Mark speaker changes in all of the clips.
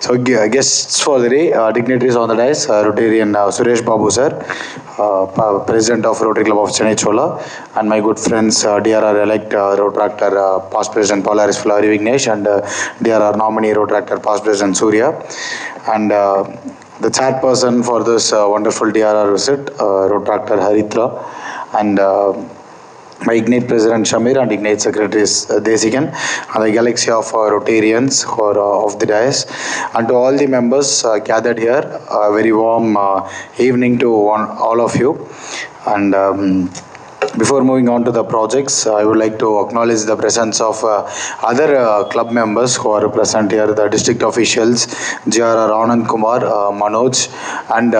Speaker 1: So guests for the day, dignitaries on the dais, Rotarian Suresh Babu sir, President of Rotary Club of Chennai Chola, and my good friends DRR elect Rotractor past President Polaris Flari Vignesh and DRR nominee Rotractor past President Surya, and the chairperson for this wonderful DRR visit, Rotractor Haritra, and my Ignite President Shamir and Ignite Secretaries Desikan and the galaxy of Rotarians who are of the dais, and to all the members gathered here, a very warm evening to all of you. And before moving on to the projects, I would like to acknowledge the presence of other club members who are present here, the district officials, JR Anand Kumar, Manoj and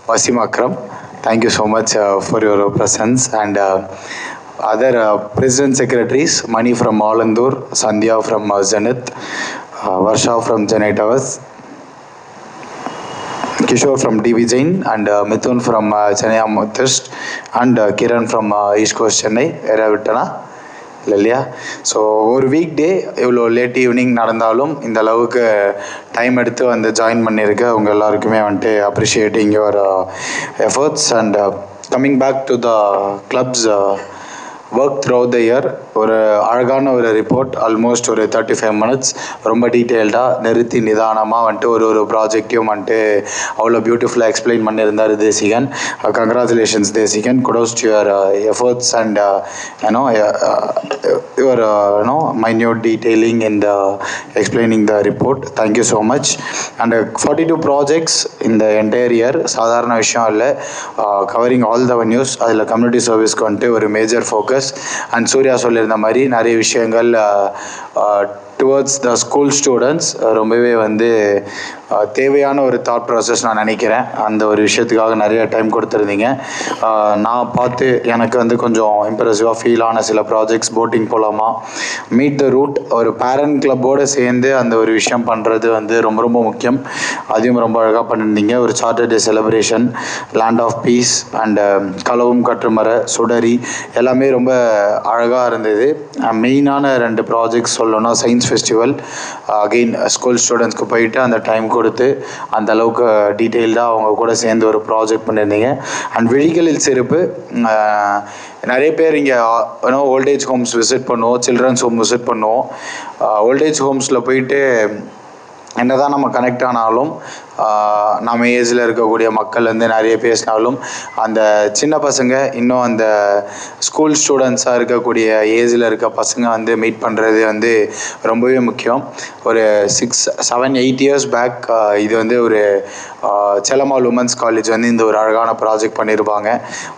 Speaker 1: Wasim Akram. Thank you so much for your presence, and other president secretaries, Mani from Alandur, Sandhya from Zenith, Varsha from Chennai Towers, Kishore from DV Jain, and Mithun from Chennai Amethyst, and Kiran from East Coast Chennai, Eravittana. இல்லையா? So ஒரு week day இவ்வளோ late evening நடந்தாலும் இந்த அளவுக்கு time எடுத்து வந்து join பண்ணியிருக்க அவங்க எல்லாருக்குமே வந்துட்டு appreciating your efforts and coming back to the club's work through the year. ஒரு அழகான ஒரு ரிப்போர்ட், ஆல்மோஸ்ட் ஒரு 35 minutes ரொம்ப டீட்டெயில்டாக நிறுத்தி நிதானமாக வந்துட்டு ஒரு ப்ராஜெக்டையும் வந்துட்டு அவ்வளோ பியூட்டிஃபுல்லாக எக்ஸ்பிளைன் பண்ணியிருந்தார் Desikan. Congratulations Desikan, kudos to your efforts and your minute detailing in the explaining the report. Thank you so much. And 42 projects in the entire year சாதாரண விஷயம் இல்லை. கவரிங் ஆல் த வென்யூஸ், அதில் கம்யூனிட்டி சர்வீஸ்க்கு வந்துட்டு ஒரு மேஜர் ஃபோக்கஸ். அண்ட் சூர்யா சொல்லியிருந்த மாதிரி நிறைய விஷயங்கள் டுவர்ட்ஸ் த ஸ்கூல் ஸ்டூடெண்ட்ஸ் ரொம்பவே வந்து தேவையான ஒரு தாட் ப்ராசஸ் நான் நினைக்கிறேன். அந்த ஒரு விஷயத்துக்காக நிறைய டைம் கொடுத்துருந்தீங்க. நான் பார்த்து எனக்கு வந்து கொஞ்சம் இம்ப்ரெசிவாக ஃபீல் ஆன சில ப்ராஜெக்ட்ஸ், போட்டிங் போகலாமா, மீட் த ரூட், ஒரு பேரண்ட் கிளப்போடு சேர்ந்து அந்த ஒரு விஷயம் பண்ணுறது வந்து ரொம்ப ரொம்ப முக்கியம். அதையும் ரொம்ப அழகாக பண்ணியிருந்தீங்க. ஒரு charter day celebration, land of peace and களவும் கற்றுமர சுடரி எல்லாமே ரொம்ப அழகாக இருந்தது. மெயினான 2 ப்ராஜெக்ட்ஸ் சொல்லணும்னா, சயின்ஸ் ஃபெஸ்டிவல் அகெயின் ஸ்கூல் ஸ்டூடெண்ட்ஸ்க்கு போயிட்டு அந்த டைம் கொடுத்து அந்த அளவுக்கு டீட்டெயில்டாக அவங்க கூட சேர்ந்து ஒரு ப்ராஜெக்ட் பண்ணியிருந்தீங்க. அண்ட் விழிகளில் சிறப்பு, நிறைய பேர் இங்கே ஓல்டேஜ் ஹோம்ஸ் விசிட் பண்ணுவோம், சில்ட்ரன்ஸ் ஹோம் விசிட் பண்ணுவோம். ஓல்டேஜ் ஹோம்ஸில் போயிட்டு என்னதான் நம்ம கனெக்ட் ஆனாலும், நம்ம ஏஜில் இருக்கக்கூடிய மக்கள் வந்து நிறைய பேசினாலும், அந்த சின்ன பசங்க இன்னும் அந்த ஸ்கூல் ஸ்டூடெண்ட்ஸாக இருக்கக்கூடிய ஏஜில் இருக்க பசங்க வந்து மீட் பண்ணுறது வந்து ரொம்பவே முக்கியம். ஒரு 6-7-8 years பேக் இது வந்து ஒரு செல்லம்மாள் உமன்ஸ் காலேஜ் வந்து இந்த ஒரு அழகான ப்ராஜெக்ட் பண்ணியிருப்பாங்க.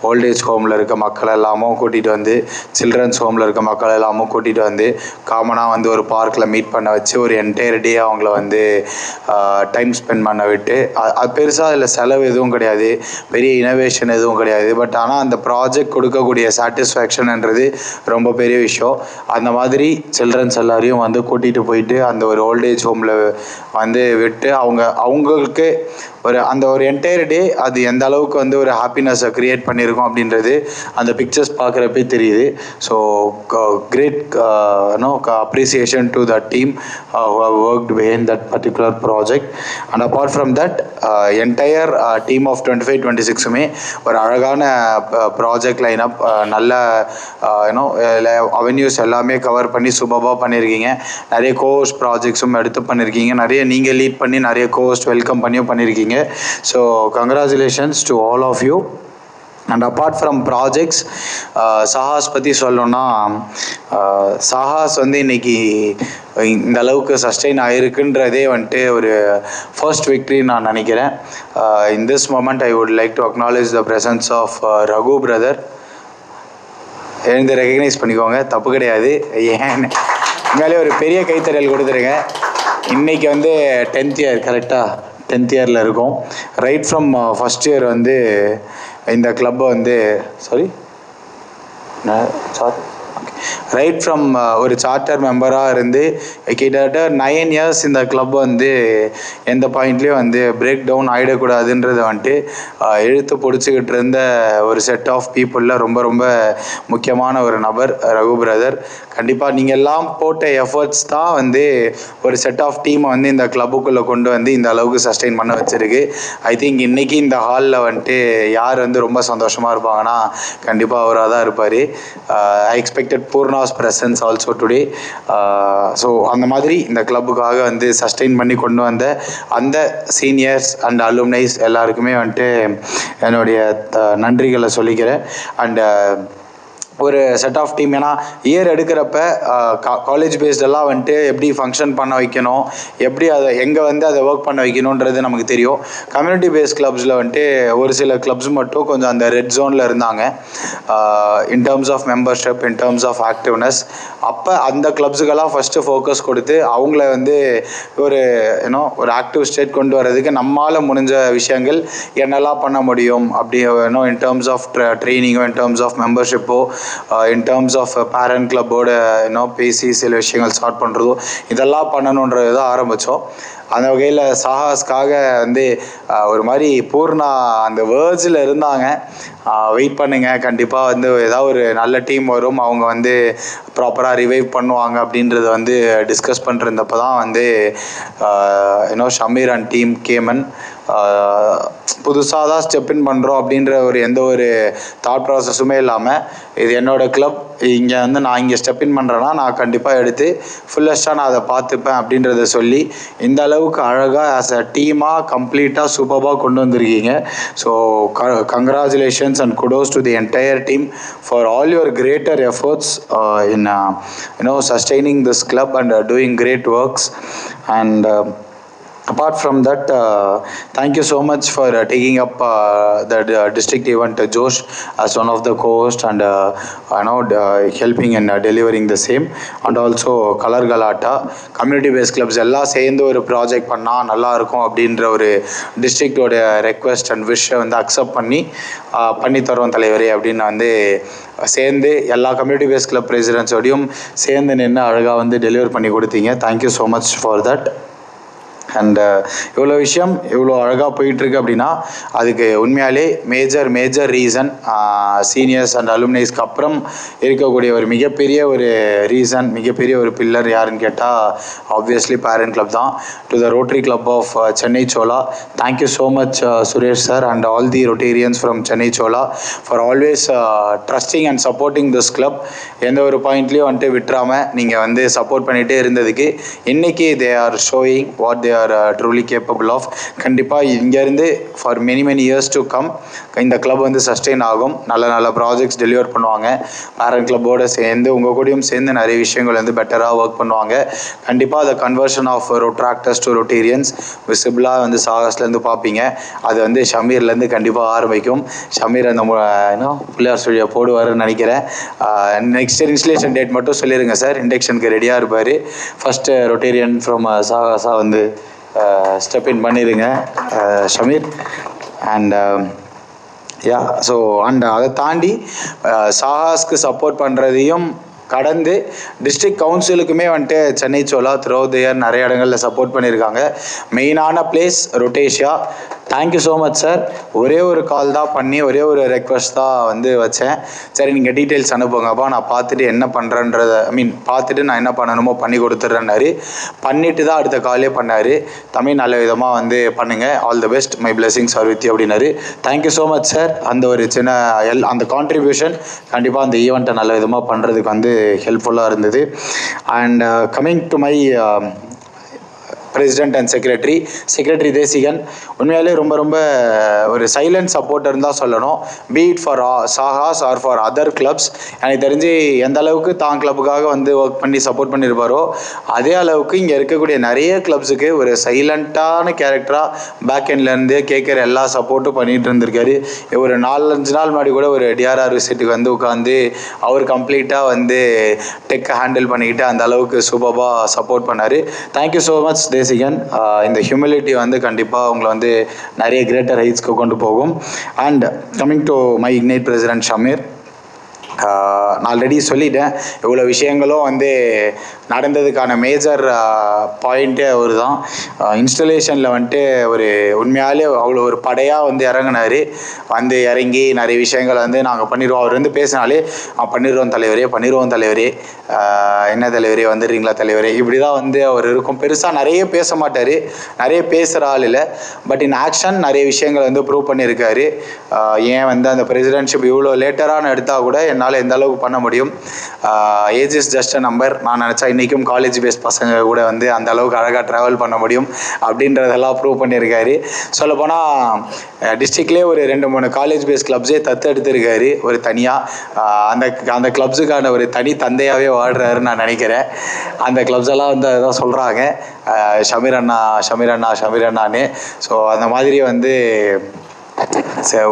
Speaker 1: ஓல்டேஜ் ஹோமில் இருக்க மக்கள் எல்லாமும் கூட்டிகிட்டு வந்து, சில்ட்ரன்ஸ் ஹோமில் இருக்க மக்கள் எல்லாமும் கூட்டிகிட்டு வந்து காமனாக வந்து ஒரு பார்க்கில் மீட் பண்ண வச்சு ஒரு என்டையர் டே அவங்கள வந்து டைம் ஸ்பெண்ட் பண்ண விட்டு, அது பெருசாக அதில் செலவு எதுவும் கிடையாது, பெரிய இனோவேஷன் எதுவும் கிடையாது. பட் ஆனால் அந்த ப்ராஜெக்ட் கொடுக்கக்கூடிய சாட்டிஸ்ஃபேக்ஷன்ன்றது ரொம்ப பெரிய விஷயம். அந்த மாதிரி சில்ட்ரன்ஸ் எல்லாரையும் வந்து கூட்டிகிட்டு போயிட்டு அந்த ஒரு ஓல்டேஜ் ஹோமில் வந்து விட்டு அவங்களுக்கு அந்த ஒரு என்டையர் டே அது எந்த அளவுக்கு வந்து ஒரு ஹாப்பினஸை க்ரியேட் பண்ணியிருக்கோம் அப்படின்றது அந்த பிக்சர்ஸ் பார்க்குறப்பே தெரியுது. So great appreciation to the team who have worked behind that particular project. And apart from that, entire team of 25-26மே ஒரு அழகான ப்ராஜெக்ட் லைனப், நல்ல அவென்யூஸ் எல்லாமே கவர் பண்ணி சூப்பராக பண்ணியிருக்கீங்க. நிறைய கோஹோஸ்ட் ப்ராஜெக்ட்ஸும் எடுத்து பண்ணியிருக்கீங்க. நிறைய நீங்கள் லீட் பண்ணி நிறைய கோஹோஸ்ட் வெல்கம் பண்ணியிருக்கீங்க. So congratulations to all of you. And apart from projects, Sahas பற்றி சொல்லணும்னா, சாஹாஸ் வந்து இன்னைக்கு இந்த அளவுக்கு சஸ்டெயின் ஆகிருக்குன்றதே வந்துட்டு ஒரு ஃபர்ஸ்ட் விக்ட்ரி நான் நினைக்கிறேன். In this moment I would like to acknowledge the presence of Raghu brother. எழுந்து ரெகக்னைஸ் பண்ணிக்கோங்க, தப்பு கிடையாது. ஏன் உண்மையிலே ஒரு பெரிய கைத்தறல் கொடுத்துருங்க. இன்றைக்கி வந்து 10th year கரெக்டாக 10th yearல இருக்கும். ரைட் ஃப்ரம் ஃபஸ்ட் இயர் வந்து இந்த கிளப்பை வந்து ரைட் ஃப்ரம் ஒரு சார்ட்டர் மெம்பராக இருந்து கிட்டத்தட்ட 9 இயர்ஸ் இந்த கிளப் வந்து எந்த பாயிண்ட்லேயும் வந்து பிரேக் டவுன் ஆகிடக்கூடாதுன்றதை வந்துட்டு இழுத்து பிடிச்சிக்கிட்டு இருந்த ஒரு செட் ஆஃப் பீப்புளில் ரொம்ப ரொம்ப முக்கியமான ஒரு நபர் ரகு பிரதர். கண்டிப்பாக நீங்கள் எல்லாம் போட்ட எஃபர்ட்ஸ் தான் வந்து ஒரு செட் ஆஃப் டீமை வந்து இந்த கிளப்புக்குள்ளே கொண்டு வந்து இந்த அளவுக்கு சஸ்டெயின் பண்ண வச்சிருக்கு. ஐ திங்க் இன்றைக்கி இந்த ஹாலில் வந்துட்டு யார் வந்து ரொம்ப சந்தோஷமாக இருப்பாங்கன்னா கண்டிப்பாக அவராக தான் இருப்பார். I expected Poorna's presence also today. So அந்த மாதிரி இந்த கிளப்புக்காக வந்து சஸ்டெயின் பண்ணி கொண்டு வந்த அந்த சீனியர்ஸ் அண்ட் அலுமினைஸ் எல்லாருக்குமே வந்துட்டு என்னுடைய நன்றிகளை சொல்லிக்கிறேன். அண்ட் ஒரு செட் ஆஃப் டீம், ஏன்னா இயர் எடுக்கிறப்ப காலேஜ் பேஸ்டெல்லாம் வந்துட்டு எப்படி ஃபங்க்ஷன் பண்ண வைக்கணும், எப்படி அதை எங்கே வந்து அதை ஒர்க் பண்ண வைக்கணுன்றது நமக்கு தெரியும். கம்யூனிட்டி பேஸ்ட் கிளப்ஸில் வந்துட்டு ஒரு சில கிளப்ஸ் மட்டும் கொஞ்சம் அந்த ரெட் ஜோனில் இருந்தாங்க in terms of membership, in terms of activeness. அப்போ அந்த கிளப்ஸுக்கெல்லாம் ஃபஸ்ட்டு ஃபோக்கஸ் கொடுத்து அவங்கள வந்து ஒரு ஒரு ஆக்டிவ் ஸ்டேட் கொண்டு வர்றதுக்கு நம்மளால் முடிஞ்ச விஷயங்கள் என்னெல்லாம் பண்ண முடியும் அப்படி இன் டேர்ம்ஸ் ஆஃப் ட்ரைனிங்கோ, இன் டேர்ம்ஸ் ஆஃப் மெம்பர்ஷிப்போ, இன் டேர்ம்ஸ் ஆஃப் பேரண்ட் கிளப்போட பேசி சில விஷயங்கள் ஸ்டார்ட் பண்ணுறதோ இதெல்லாம் பண்ணணுன்றது தான் ஆரம்பித்தோம். அந்த வகையில் சாஹாஸ்க்காக வந்து ஒரு மாதிரி பூர்ணா அந்த வேர்ட்ஸில் இருந்தாங்க. வெயிட் பண்ணுங்கள், கண்டிப்பாக வந்து ஏதாவது ஒரு நல்ல டீம் வரும், அவங்க வந்து ப்ராப்பராக ரிவைவ் பண்ணுவாங்க அப்படின்றத வந்து டிஸ்கஸ் பண்ணிருந்தப்போ தான் வந்து ஷமீர் அண்ட் டீம் கேமன். புதுசாக தான் ஸ்டெப் இன் பண்ணுறோம் அப்படின்ற ஒரு எந்த ஒரு தாட் ப்ராசஸுமே இல்லாமல், இது என்னோடய கிளப், இங்கே வந்து நான் இங்கே ஸ்டெப் இன் பண்ணுறேன்னா நான் கண்டிப்பாக எடுத்து ஃபுல்லஸ்ட்டாக நான் அதை பார்த்துப்பேன் அப்படின்றத சொல்லி இந்த அளவுக்கு அழகாக ஆஸ் அ டீமாக கம்ப்ளீட்டாக சூப்பராக கொண்டு வந்திருக்கீங்க. So congratulations and kudos to the entire team for all your greater efforts in sustaining this club and doing great works. And apart from that, thank you so much for taking up the district event, Josh, as one of the co-host and helping and delivering the same. And also Color Galata community based clubs எல்லாம் சேர்ந்து ஒரு project பண்ணால் நல்லா இருக்கும் அப்படின்ற ஒரு டிஸ்ட்ரிக்டோட request and wish வந்து accept பண்ணி தரோம் தலைவரே அப்படின்னு வந்து சேர்ந்து எல்லா கம்யூனிட்டி பேஸ்ட் கிளப் பிரசிடென்ட்ஸோடையும் சேர்ந்து நின்று அழகாக வந்து டெலிவர் பண்ணி கொடுத்தீங்க. Thank you so much for that. And இவ்வளோ விஷயம் இவ்வளோ அழகாக போயிட்டுருக்கு அப்படின்னா அதுக்கு உண்மையாலே மேஜர் ரீசன் சீனியர்ஸ் அண்ட் அலுமினைஸ்க்கு அப்புறம் இருக்கக்கூடிய ஒரு மிகப்பெரிய ஒரு ரீசன், மிகப்பெரிய ஒரு பில்லர் யாருன்னு கேட்டால் ஆப்வியஸ்லி பேரண்ட் கிளப் தான். To the Rotary Club of Chennai Chola, thank you so much Suresh sir and all the Rotarians from Chennai Chola for always trusting and supporting this club. எந்த ஒரு பாயிண்ட்லேயும் வந்துட்டு விட்டுறாமல் நீங்கள் வந்து சப்போர்ட் பண்ணிகிட்டே இருந்ததுக்கு இன்றைக்கி they are showing what they are truly capable of. கண்டிப்பாக இங்கேருந்து for many years to come இந்த கிளப் வந்து சஸ்டெயின் ஆகும், நல்ல ப்ராஜெக்ட்ஸ் டெலிவர் பண்ணுவாங்க. பேரண்ட் கிளப்போடு சேர்ந்து உங்கள் கூடயும் சேர்ந்து நிறைய விஷயங்கள் வந்து பெட்டராக ஒர்க் பண்ணுவாங்க. கண்டிப்பாக அந்த கன்வர்ஷன் ஆஃப் ரொட்ராக்டர்ஸ் டு ரொட்டேரியன்ஸ் விசிபிளாக வந்து சாகஸ்லேருந்து பார்ப்பீங்க. அது வந்து ஷமீர்லேருந்து கண்டிப்பாக ஆரம்பிக்கும். ஷமீர் அந்த பிள்ளையார் ஸ்டுடியோ போடுவாருன்னு நினைக்கிறேன். நெக்ஸ்ட் இன்ஸ்டலேஷன் டேட் மட்டும் சொல்லிடுங்க சார், இண்டக்ஷனுக்கு ரெடியாக இருப்பார். ஃபஸ்ட்டு ரொட்டேரியன் ஃப்ரம் சாகஸா வந்து ஸ்டெப் இன் பண்ணிடுங்க ஷமீர். அண்ட் ஸோ அண்ட் அதை தாண்டி சாஹாஸ்க்கு சப்போர்ட் பண்ணுறதையும் கடந்து டிஸ்ட்ரிக்ட் கவுன்சிலுக்குமே வந்துட்டு சென்னை சோலா த்ரோதயர் நிறைய இடங்களில் சப்போர்ட் பண்ணியிருக்காங்க. மெயினான பிளேஸ் ரொட்டேஷியா. Thank you so much sir. ஒரே ஒரு கால் தான் பண்ணி ஒரே ஒரு ரெக்வஸ்ட் தான் வந்து வச்சேன். சரி நீங்கள் டீட்டெயில்ஸ் அனுப்புங்கப்பா, நான் பார்த்துட்டு என்ன பண்ணுறேன்றத பார்த்துட்டு நான் என்ன பண்ணணுமோ பண்ணி கொடுத்துட்றேன்னாரு. பண்ணிட்டு தான் அடுத்த காலே பண்ணார். தமிழ் நல்ல விதமாக வந்து பண்ணுங்கள், all the best, my blessings are with you அப்படின்னாரு. Thank you so much sir. அந்த ஒரு சின்ன அந்த கான்ட்ரிபியூஷன் கண்டிப்பாக அந்த ஈவெண்ட்டை நல்ல விதமாக பண்ணுறதுக்கு வந்து ஹெல்ப்ஃபுல்லாக இருந்தது. And coming to my president and secretary Desikan உண்மையாலே ரொம்ப ஒரு சைலண்ட் சப்போர்ட்டர்னு தான் சொல்லணும். Be it for Sahas or for other clubs. எனக்கு தெரிஞ்சு எந்த அளவுக்கு தான் கிளப்புக்காக வந்து ஒர்க் பண்ணி சப்போர்ட் பண்ணியிருப்பாரோ அதே அளவுக்கு இங்கே இருக்கக்கூடிய நிறைய கிளப்ஸுக்கு ஒரு சைலண்ட்டான கேரக்டராக பேக் எண்ட்லேருந்து கேட்குற எல்லா சப்போர்ட்டும் பண்ணிகிட்டு இருந்திருக்காரு. ஒரு 4-5 நாள் முன்னாடி கூட ஒரு டிஆர்ஆர் விசிட்டுக்கு வந்து உட்காந்து அவர் கம்ப்ளீட்டாக வந்து டெக்கை ஹேண்டில் பண்ணிக்கிட்டு அந்த அளவுக்கு சூப்பராக சப்போர்ட் பண்ணார். Thank you so much Desikan. இந்த ஹியூமிலிட்டி வந்து கண்டிப்பாக உங்களை வந்து நிறைய கிரேட்டர் ஹைட்ஸ்க்கு கொண்டு போகும். And coming to my Ignite president Shameer, நான் ஆல்ரெடி சொல்லிட்டேன், இவ்வளோ விஷயங்களும் வந்து நடந்ததுக்கான மேஜர் பாயிண்ட்டே அவர் தான். இன்ஸ்டலேஷனில் வந்துட்டு ஒரு உண்மையாலே அவ்வளோ ஒரு படையாக வந்து இறங்கினார். வந்து இறங்கி நிறைய விஷயங்கள் வந்து நாங்கள் பண்ணிடுவோம். அவர் வந்து பேசினாலே பண்ணிடுவோம் தலைவரே, என்ன தலைவரே வந்துடுறீங்களா தலைவரே, இப்படி தான் வந்து அவர் இருக்கும். பெருசாக நிறைய பேச மாட்டார், நிறைய பேசுகிற ஆள் இல்லை. பட் இன் ஆக்ஷன் நிறைய விஷயங்கள் வந்து ப்ரூவ் பண்ணியிருக்காரு. ஏன் வந்து அந்த பிரசிடென்ட்ஷிப் இவ்வளோ லேட்டரான எடுத்தால் கூட என்னால் எந்த அளவுக்கு பண்ண முடியும். Age is just a number. நான் நினச்சா இன்றைக்கும் காலேஜ் பேஸ் பசங்க கூட வந்து அந்த அளவுக்கு அழகாக ட்ராவல் பண்ண முடியும் அப்படின்றதெல்லாம் ப்ரூவ் பண்ணியிருக்காரு. சொல்லப்போனால் டிஸ்ட்ரிக்ட்லேயே ஒரு 2-3 காலேஜ் பேஸ் கிளப்ஸே தத்தெடுத்திருக்காரு ஒரு தனியாக. அந்த கிளப்ஸுக்கான ஒரு தனி தந்தையாகவே வாழ்கிறாருன்னு நான் நினைக்கிறேன். அந்த கிளப்ஸ் எல்லாம் வந்து அதுதான் சொல்கிறாங்க, ஷமீர் அண்ணான்னு. ஸோ அந்த மாதிரி வந்து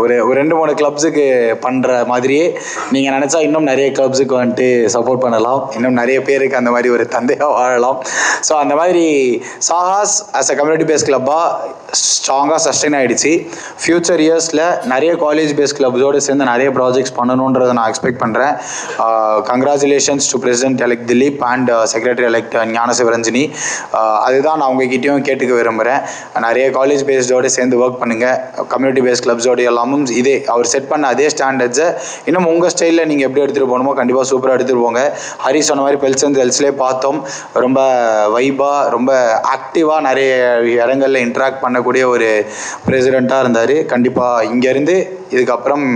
Speaker 1: ஒரு 2-3 கிளப்ஸுக்கு பண்ணுற மாதிரியே நீங்கள் நினச்சா இன்னும் நிறைய கிளப்ஸுக்கு வந்துட்டு சப்போர்ட் பண்ணலாம், இன்னும் நிறைய பேருக்கு அந்த மாதிரி ஒரு தந்தையாக வாழலாம். ஸோ அந்த மாதிரி Sahas as a community base கிளப்பாக ஸ்ட்ராங்காக சஸ்டெயின் ஆகிடுச்சு. ஃப்யூச்சர் இயர்ஸில் நிறைய காலேஜ் பேஸ் கிளப்ஸோடு சேர்ந்து நிறைய ப்ராஜெக்ட்ஸ் பண்ணணுன்றதை நான் எக்ஸ்பெக்ட் பண்ணுறேன். Congratulations to president elect Dileep and secretary elect Gnana Sivaranjani. அதுதான் நான் உங்ககிட்டயும் கேட்டுக்க விரும்புகிறேன். நிறைய காலேஜ் பேஸ்டோடு சேர்ந்து ஒர்க் பண்ணுங்கள். கம்யூனிட்டி பேஸ் கிளப்ஸோடு எல்லாமும் இதே அவர் செட் பண்ண அதே ஸ்டாண்டர்ட்ஸை இன்னும் உங்கள் ஸ்டைலில் நீங்கள் எப்படி எடுத்துகிட்டு போகணுமோ கண்டிப்பாக சூப்பராக எடுத்துகிட்டு போங்க. ஹரி சொன்ன மாதிரி பெல்ஸ் அண்ட் ஹெல்ஸ்லேயே பார்த்தோம், ரொம்ப வைபாக ரொம்ப ஆக்டிவாக நிறைய இடங்களில் இன்ட்ராக்ட் பண்ணக்கூடிய ஒரு பிரசிடெண்ட்டாக இருந்தார். கண்டிப்பாக இங்கேருந்து இதுக்கப்புறம்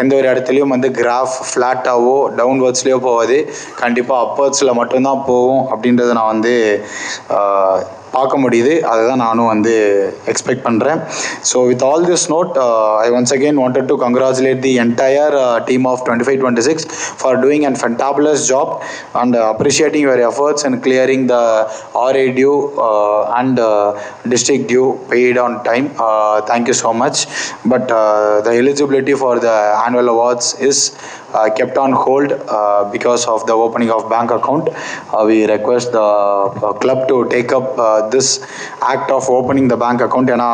Speaker 1: எந்த ஒரு இடத்துலையும் வந்து கிராஃப் ஃப்ளாட்டாவோ டவுன்வர்ட்ஸ்லேயோ போகாது, கண்டிப்பாக அப்வர்ட்ஸில் மட்டும்தான் போகும் அப்படின்றத நான் வந்து பார்க்க முடியுது. அதை தான் நானும் வந்து எக்ஸ்பெக்ட் பண்ணுறேன். So with all this note, I once again wanted to congratulate the entire team of 25-26 for doing and fantabulous job and appreciating your efforts and clearing the RA due and district due paid on time. Thank you so much. But the eligibility for the annual awards is kept on hold because of the opening of bank account. We request the club to take up this act of opening the bank account. ஏன்னா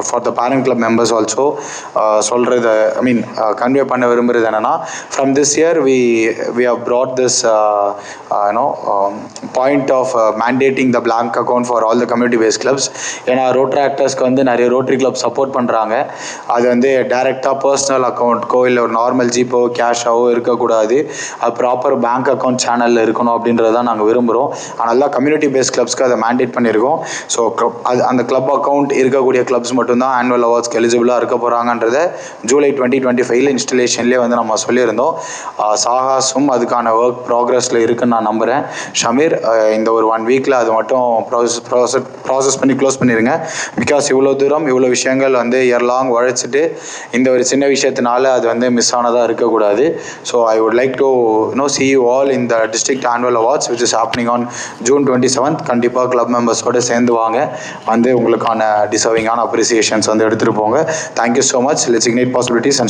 Speaker 1: for the parent club members also சொல்கிறது convey பண்ண விரும்புகிறது என்னன்னா, from this year we have brought this point of mandating the bank account for all the community based clubs. ஏன்னா rotary ஆக்டர்ஸ்க்கு வந்து நிறைய rotary club support பண்ணுறாங்க. அது வந்து டைரெக்டாக பர்சனல் அக்கௌண்ட்க்கோ இல்லை ஒரு நார்மல் ஜிபோ கேஷாவோ இருக்கக்கூடாது, அது ப்ராப்பர் பேங்க் அக்கௌண்ட் சேனலில் இருக்கணும் அப்படின்றதான் நாங்கள் விரும்புகிறோம். அதனால தான் கம்யூனிட்டி பேஸ்ட் கிளப்ஸ்க்கு அதை மேண்டேட் பண்ணியிருக்கோம். ஸோ அந்த கிளப் அக்கௌண்ட் இருக்கக்கூடிய கிளப்ஸ் மட்டும்தான் ஆனுவல் அவார்ட்ஸ்க்கு எலிஜிபிளாக இருக்க போகிறாங்கன்றதை ஜூலை 2025 இன்ஸ்டலேஷன்லேயே வந்து நம்ம சொல்லியிருந்தோம். சாஹாஸும் அதுக்கான ஒர்க் ப்ராக்ரஸில் இருக்குன்னு நான் நம்புகிறேன். ஷமீர், இந்த ஒரு 1 வீக்கில் அது மட்டும் ப்ராசஸ் பண்ணி க்ளோஸ் பண்ணிடுங்க. பிகாஸ் இவ்வளோ தூரம் இவ்வளோ விஷயங்கள் வந்து இயர் லாங் உழைச்சிட்டு இந்த ஒரு சின்ன விஷயத்தினால அது வந்து மிஸ் ஆனதாக இருக்கக்கூடாது. So I would like to see you all in the district annual awards which is happening on June 27th. கண்டிப்பாக கிளப் மெம்பர்ஸோடு சேர்ந்து வாங்க, வந்து உங்களுக்கான டிசர்விங்கான அப்ரிசியேஷன்ஸ் வந்து எடுத்துகிட்டு போங்க. Thank you so much. Let's ignite possibilities and